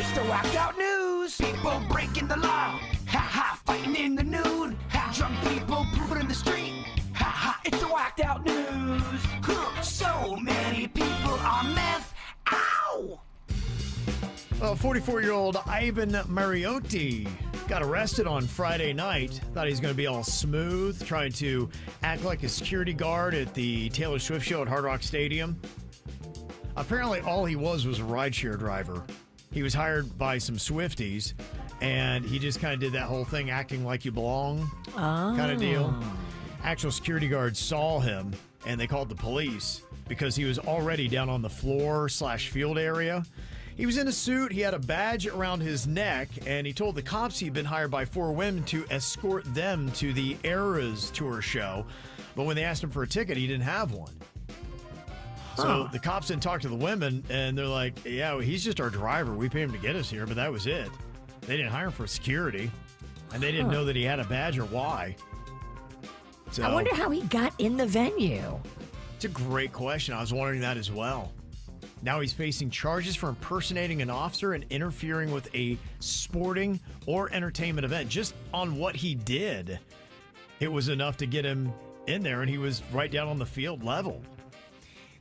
It's the whacked out news. People breaking the law. Ha ha, fighting in the nude. Ha, drunk people pooping in the street. Ha ha, it's the whacked out news. Huh, so many people on meth. Ow! 44-year-old Ivan Mariotti got arrested on Friday night. Thought he was going to be all smooth, trying to act like a security guard at the Taylor Swift show at Hard Rock Stadium. Apparently, all he was a rideshare driver. He was hired by some Swifties, and he just kind of did that whole thing, acting like you belong kind of deal. Actual security guards saw him, and they called the police because he was already down on the floor/field area. He was in a suit, he had a badge around his neck, and he told the cops he'd been hired by 4 women to escort them to the Eras Tour show. But when they asked him for a ticket, he didn't have one. So the cops didn't talk to the women, and they're like, yeah, well, he's just our driver. We paid him to get us here, but that was it. They didn't hire him for security, and they didn't know that he had a badge or why. So, I wonder how he got in the venue. It's a great question. I was wondering that as well. Now he's facing charges for impersonating an officer and interfering with a sporting or entertainment event. Just on what he did, it was enough to get him in there, and he was right down on the field level.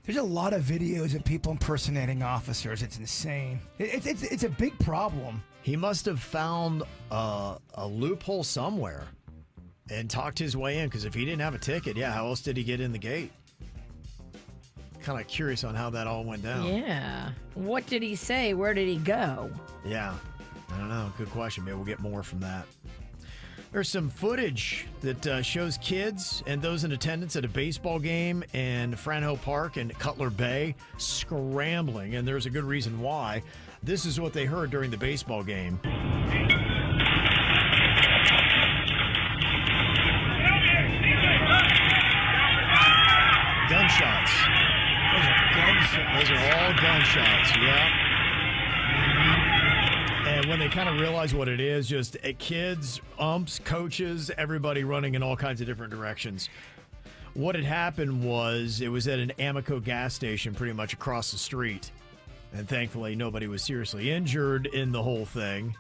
There's a lot of videos of people impersonating officers. It's insane. It's a big problem. He must have found a loophole somewhere and talked his way in, because if he didn't have a ticket, yeah, how else did he get in the gate? Kind of curious on how that all went down. Yeah. What did he say? Where did he go? Yeah. I don't know. Good question. Maybe we'll get more from that. There's some footage that shows kids and those in attendance at a baseball game in Franho Park and Cutler Bay scrambling, and there's a good reason why. This is what they heard during the baseball game. Gunshots. Those are all gunshots, yeah. And when they kind of realize what it is, just kids, umps, coaches, everybody running in all kinds of different directions. What had happened was it was at an Amoco gas station pretty much across the street. And thankfully, nobody was seriously injured in the whole thing.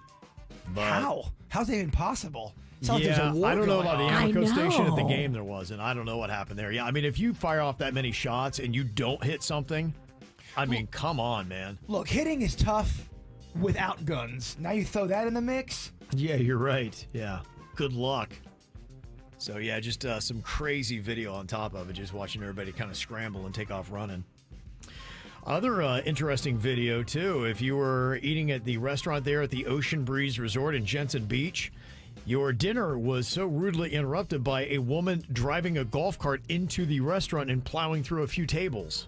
But How? How's that even possible? Sounds like yeah, there's a war I don't know going about the on. Amoco station at the know. game there wasn't. I don't know what happened there. Yeah, I mean, if you fire off that many shots and you don't hit something, I mean, come on, man. Look, hitting is tough without guns. Now you throw that in the mix. Yeah, you're right. Yeah. Good luck. So, yeah, just some crazy video on top of it, just watching everybody kind of scramble and take off running. Other interesting video, too. If you were eating at the restaurant there at the Ocean Breeze Resort in Jensen Beach, your dinner was so rudely interrupted by a woman driving a golf cart into the restaurant and plowing through a few tables.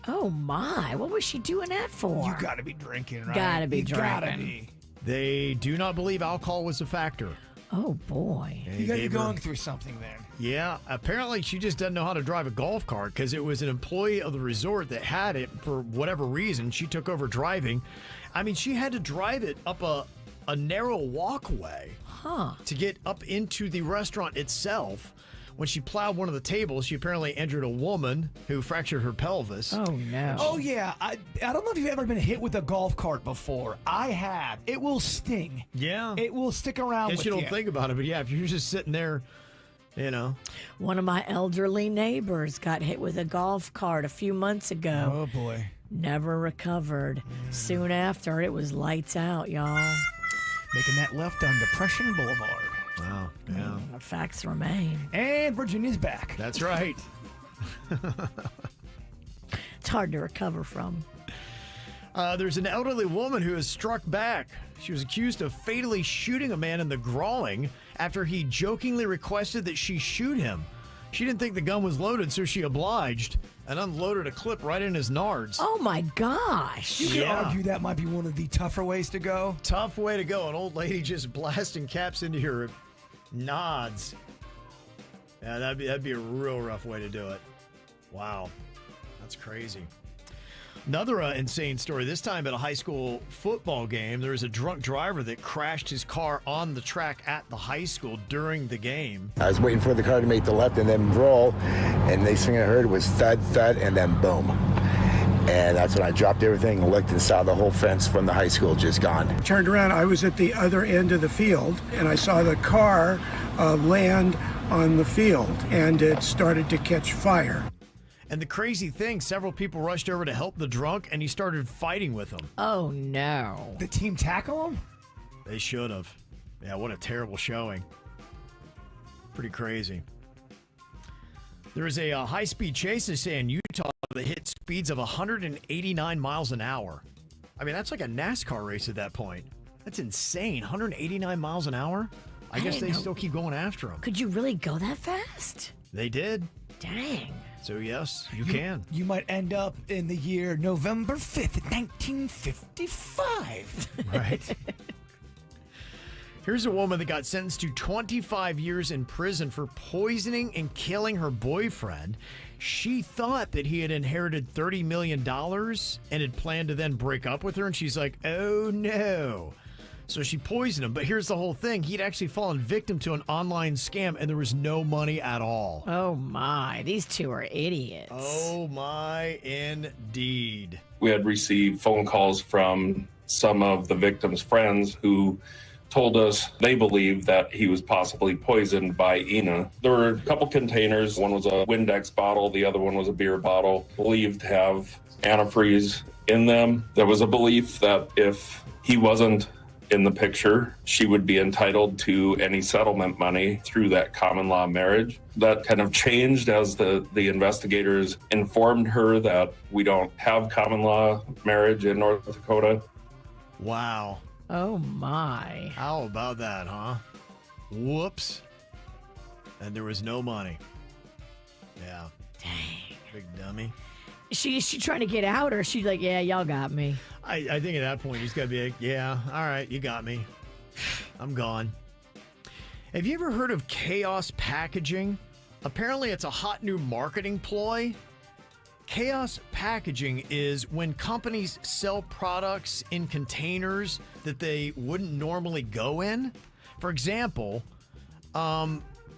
Oh, my. What was she doing that for? You gotta be drinking, right? Gotta be You gotta drinking. be. They do not believe alcohol was a factor. Oh, boy. They You gotta be gave her- going through something then. Yeah, apparently she just doesn't know how to drive a golf cart because it was an employee of the resort that had it for whatever reason. She took over driving. I mean, she had to drive it up a narrow walkway to get up into the restaurant itself. When she plowed one of the tables, she apparently injured a woman who fractured her pelvis. Oh, no. Oh yeah, I don't know if you've ever been hit with a golf cart before. I have. It will sting. Yeah. It will stick around Guess with you don't you. think about it, but yeah, if you're just sitting there, you know. One of my elderly neighbors got hit with a golf cart a few months ago. Oh boy. Never recovered. Soon after, it was lights out, y'all. Making that left on Depression Boulevard. Wow, yeah. The facts remain. And Virginia's back. That's right. It's hard to recover from. There's an elderly woman who is struck back. She was accused of fatally shooting a man in the groin after he jokingly requested that she shoot him. She didn't think the gun was loaded, so she obliged and unloaded a clip right in his nards. Oh, my gosh. You could Yeah. argue that might be one of the tougher ways to go. Tough way to go. An old lady just blasting caps into your nods. Yeah, that'd be a real rough way to do it. Wow. That's crazy. Another insane story, this time at a high school football game. There was a drunk driver that crashed his car on the track at the high school during the game. I was waiting for the car to make the left and then roll, and next thing I heard was thud, thud, and then boom. And that's when I dropped everything and looked and saw the whole fence from the high school just gone. Turned around, I was at the other end of the field, and I saw the car land on the field, and it started to catch fire. And the crazy thing, several people rushed over to help the drunk, and he started fighting with them. Oh, no. The team tackle him? They should have. Yeah, what a terrible showing. Pretty crazy. There is a high-speed chase, they say, in Utah that hit speeds of 189 miles an hour. I mean, that's like a NASCAR race at that point. That's insane. 189 miles an hour? I guess they still keep going after them. Could you really go that fast? They did. Dang. So, yes, you can. You might end up in the year November 5th, 1955. Right. Here's a woman that got sentenced to 25 years in prison for poisoning and killing her boyfriend. She thought that he had inherited $30 million and had planned to then break up with her. And she's like, oh, no. So she poisoned him. But here's the whole thing. He'd actually fallen victim to an online scam, and there was no money at all. Oh, my. These two are idiots. Oh, my, indeed. We had received phone calls from some of the victim's friends who told us they believed that he was possibly poisoned by Ina. There were a couple containers. One was a Windex bottle. The other one was a beer bottle, believed to have antifreeze in them. There was a belief that if he wasn't in the picture, she would be entitled to any settlement money through that common law marriage. That kind of changed as the investigators informed her that we don't have common law marriage in North Dakota. Wow. Oh, my. How about that, huh? Whoops. And there was no money. Yeah. Dang. Big dummy. Is she trying to get out, or is she like, yeah, y'all got me? I think at that point, he's got to be like, yeah, all right, you got me. I'm gone. Have you ever heard of chaos packaging? Apparently, it's a hot new marketing ploy. Chaos packaging is when companies sell products in containers that they wouldn't normally go in. For example,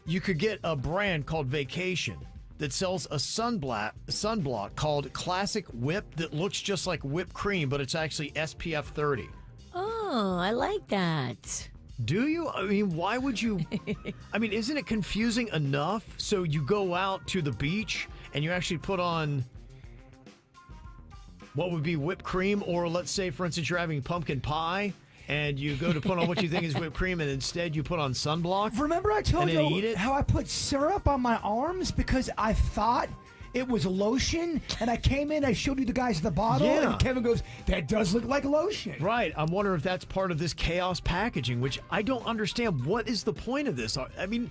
you could get a brand called Vacation that sells a sunblock called Classic Whip that looks just like whipped cream, but it's actually SPF 30. Oh, I like that. Do you? I mean, why would you? I mean, isn't it confusing enough? So you go out to the beach and you actually put on what would be whipped cream, or let's say, for instance, you're having pumpkin pie and you go to put on what you think is whipped cream, and instead you put on sunblock. Remember I told and then you eat it? how I put syrup on my arms because I thought it was lotion, and I came in, I showed you the guys the bottle, Yeah. and Kevin goes, that does look like lotion. Right. I'm wondering if that's part of this chaos packaging, which I don't understand. What is the point of this? I mean,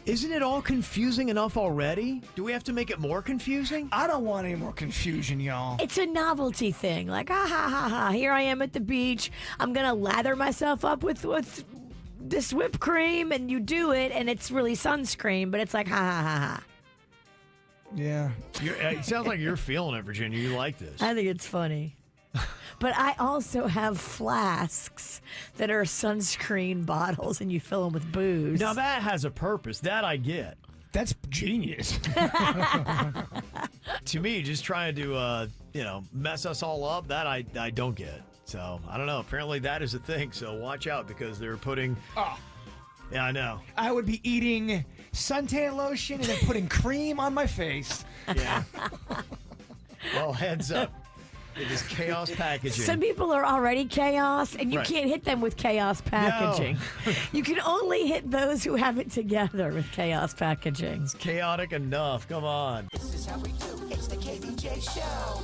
isn't it all confusing enough already? Do we have to make it more confusing? I don't want any more confusion, y'all. It's a novelty thing. Like, here I am at the beach. I'm going to lather myself up with this whipped cream, and you do it, and it's really sunscreen, but it's like, ha. Yeah. It sounds like you're feeling it, Virginia. You like this. I think it's funny. But I also have flasks that are sunscreen bottles, and you fill them with booze. Now, that has a purpose. That I get. That's genius. To me, just trying to, mess us all up, that I don't get. So, I don't know. Apparently, that is a thing. So, watch out, because they're putting... Oh. Yeah, I know. I would be eating suntan lotion and then putting cream on my face. Yeah. Well, heads up. It is chaos packaging. Some people are already chaos, and you Right. can't hit them with chaos packaging. You can only hit those who have it together with chaos packaging. Chaotic enough. Come on. This is how we do. It's the KVJ Show.